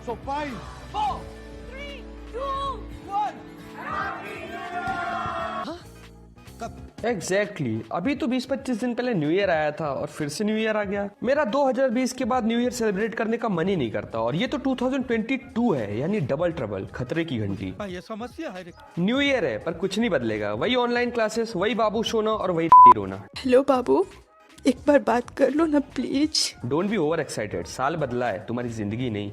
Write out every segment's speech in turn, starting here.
So 5, 4, 3, 2, 1. Exactly अभी तो 20-25 दिन पहले न्यू ईयर आया था और फिर से न्यू ईयर आ गया। मेरा 2020 के बाद न्यू ईयर सेलिब्रेट करने का मन ही नहीं करता और ये तो 2022 है, यानी डबल ट्रबल, खतरे की घंटी। ये समस्या है। न्यू ईयर है पर कुछ नहीं बदलेगा, वही ऑनलाइन क्लासेस, वही बाबू सोना और वही रोना। हेलो बाबू, एक बार बात कर लो ना please. Don't be over excited, साल बदला है, तुम्हारी जिंदगी नहीं।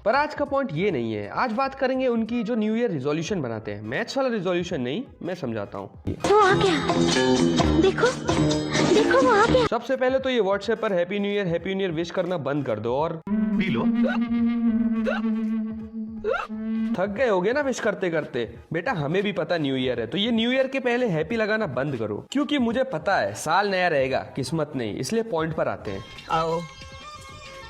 पर आज का पॉइंट ये नहीं है, आज बात करेंगे उनकी जो न्यू ईयर रिजोल्यूशन बनाते हैं। मैथ्स वाला रिजोल्यूशन नहीं, मैं समझाता हूँ। वो आ गया, देखो देखो वो आ गया। सबसे पहले तो ये व्हाट्सएप पर हैप्पी न्यू ईयर विश करना बंद कर दो और पी लो। थक गए होगे ना विश करते करते। बेटा हमें भी पता न्यू ईयर है, तो ये न्यू ईयर के पहले हैप्पी लगाना बंद करो, क्योंकि मुझे पता है साल नया रहेगा, किस्मत नहीं। इसलिए पॉइंट पर आते हैं। आओ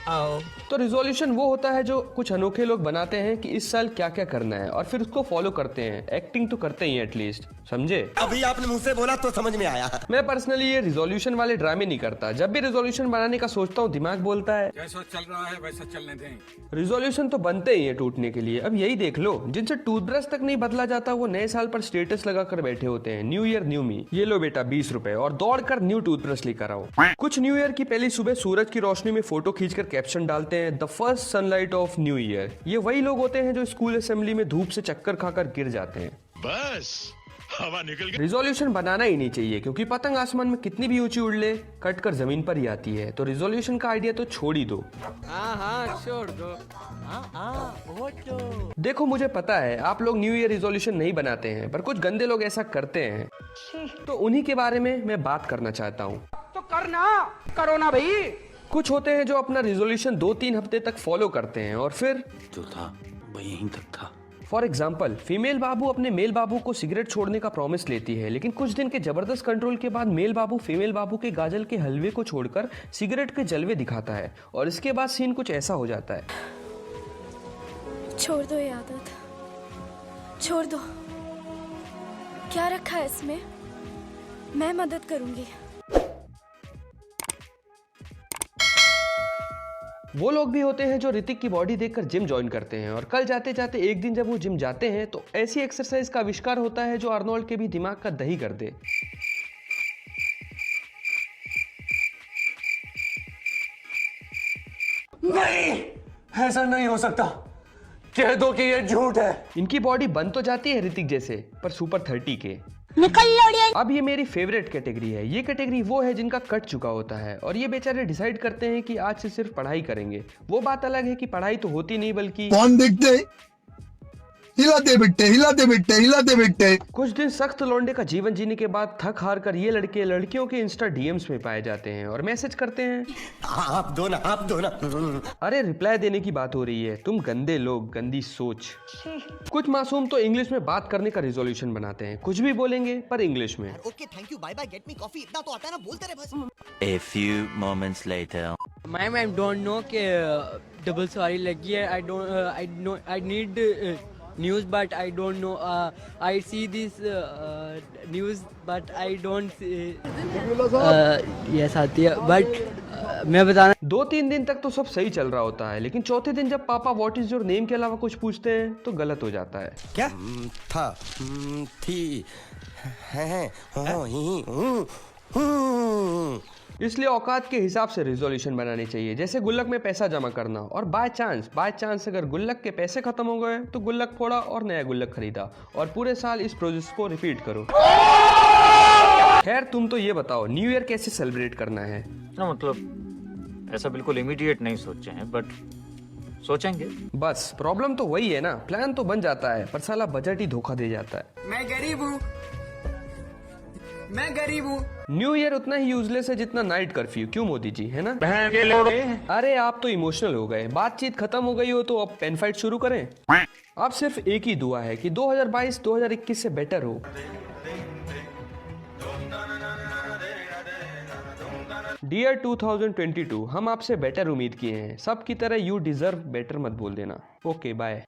आओ। तो रिजोल्यूशन वो होता है जो कुछ अनोखे लोग बनाते हैं कि इस साल क्या क्या करना है और फिर उसको फॉलो करते हैं। एक्टिंग तो करते ही हैं एटलीस्ट, समझे? अभी आपने मुझसे बोला तो समझ में आया। मैं पर्सनली ये रिजोल्यूशन वाले ड्रामे नहीं करता। जब भी रिजोल्यूशन बनाने का सोचता हूँ दिमाग बोलता है जैसा चल रहा है वैसा चलने दें। रिजोल्यूशन तो बनते ही है टूटने के लिए। अब यही देख लो, जिनसे टूथब्रश तक नहीं बदला जाता वो नए साल पर स्टेटस लगा कर बैठे होते हैं, न्यू ईयर न्यू मी। ये लो बेटा 20 रुपए और दौड़ कर न्यू टूथब्रश लेकर आओ। कुछ न्यू ईयर की पहली सुबह सूरज की रोशनी में फोटो खींचकर कैप्शन डालते हैं, the first sunlight of new year. ये वही लोग होते हैं जो स्कूल असेंबली में धूप से चक्कर खाकर गिर जाते हैं। बस हवा निकल गई। रिजोल्यूशन बनाना ही नहीं चाहिए, क्योंकि पतंग आसमान में कितनी भी ऊंची उड़ ले कट कर जमीन पर ही आती है। तो रिजोल्यूशन का आइडिया तो छोड़ ही दो। छोड़ दो। देखो मुझे पता है आप लोग न्यू ईयर रिजोल्यूशन नहीं बनाते हैं, पर कुछ गंदे लोग ऐसा करते हैं, तो उन्हीं के बारे में मैं बात करना चाहता हूँ। तो करो ना भाई। कुछ होते हैं जो अपना रिजोल्यूशन 2-3 हफ्ते तक फॉलो करते हैं और फिर जो था वो यहीं तक था। फॉर एग्जाम्पल, फीमेल बाबू अपने मेल बाबू को सिगरेट छोड़ने का प्रॉमिस लेती है, लेकिन कुछ दिन के जबरदस्त कंट्रोल के बाद मेल बाबू फीमेल बाबू के गाजल के हलवे को छोड़कर सिगरेट के जलवे दिखाता है और इसके बाद सीन कुछ ऐसा हो जाता है। छोड़ दो ये आदत, छोड़ दो। क्या रखा है इसमें? मैं मदद करूंगी। वो लोग भी होते हैं जो ऋतिक की बॉडी देखकर जिम ज्वाइन करते हैं और कल जाते जाते एक दिन जब वो जिम जाते हैं तो ऐसी एक्सरसाइज का आविष्कार होता है जो आर्नोल्ड के भी दिमाग का दही कर दे। नहीं, ऐसा नहीं हो सकता। कह दो कि ये झूठ है। इनकी बॉडी बन तो जाती है ऋतिक जैसे, पर सुपर 30 के। निकल लौड़िया। अब ये मेरी फेवरेट कैटेगरी है। ये कैटेगरी वो है जिनका कट चुका होता है और ये बेचारे डिसाइड करते हैं कि आज से सिर्फ पढ़ाई करेंगे। वो बात अलग है कि पढ़ाई तो होती नहीं, बल्कि कौन देखते हिला दे बेटे, हिला दे बेटे, हिला दे बेटे। कुछ दिन सख्त लौंडे का जीवन जीने के बाद थक हार कर ये लड़के लड़कियों के इंस्टा डीएम्स में पाए जाते हैं और मैसेज करते हैं, आप दो ना, आप दो ना। अरे रिप्लाई देने की बात हो रही है, तुम गंदे लोग, गंदी सोच। कुछ मासूम तो इंग्लिश में बात करने का रिजोल्यूशन बनाते हैं, कुछ भी बोलेंगे पर इंग्लिश में। Okay thank you, bye bye, get me coffee, इतना तो आता है ना, बोलते रहे बस। A few moments later. I don't know कि double sorry लगी है. I need news but I don't know. I see this news but I don't see. Yes आती है but मैं बताना। 2-3 दिन तक तो सब सही चल रहा होता है, लेकिन चौथे दिन जब पापा व्हाट इज योर नेम के अलावा कुछ पूछते हैं तो गलत हो जाता है। क्या था? थी है इसलिए औकात के हिसाब से रिजोल्यूशन बनानी चाहिए, जैसे गुल्लक में पैसा जमा करना। और बाय चांस अगर गुल्लक के पैसे खत्म हो गए तो गुल्लक फोड़ा और नया गुल्लक खरीदा और पूरे साल इस प्रोसेस को रिपीट करो। खैर तुम तो ये बताओ न्यू ईयर कैसे सेलिब्रेट करना है? ना मतलब ऐसा बिल्कुल इमीडिएट नहीं सोचे हैं, बट सोचेंगे। बस प्रॉब्लम तो वही है ना, प्लान तो बन जाता है पर साला बजट ही धोखा दे जाता है। मैं गरीब हूँ। न्यू ईयर उतना ही यूजलेस है जितना नाइट कर्फ्यू, क्यों मोदी जी, है ना? अरे आप तो इमोशनल हो गए, बातचीत खत्म हो गई हो तो अब पेन फाइट शुरू करें। अब सिर्फ एक ही दुआ है कि 2022 2021 से बेटर हो। डियर 2022, हम आपसे बेटर उम्मीद किए हैं, सब की तरह यू डिजर्व बेटर मत बोल देना। Okay bye.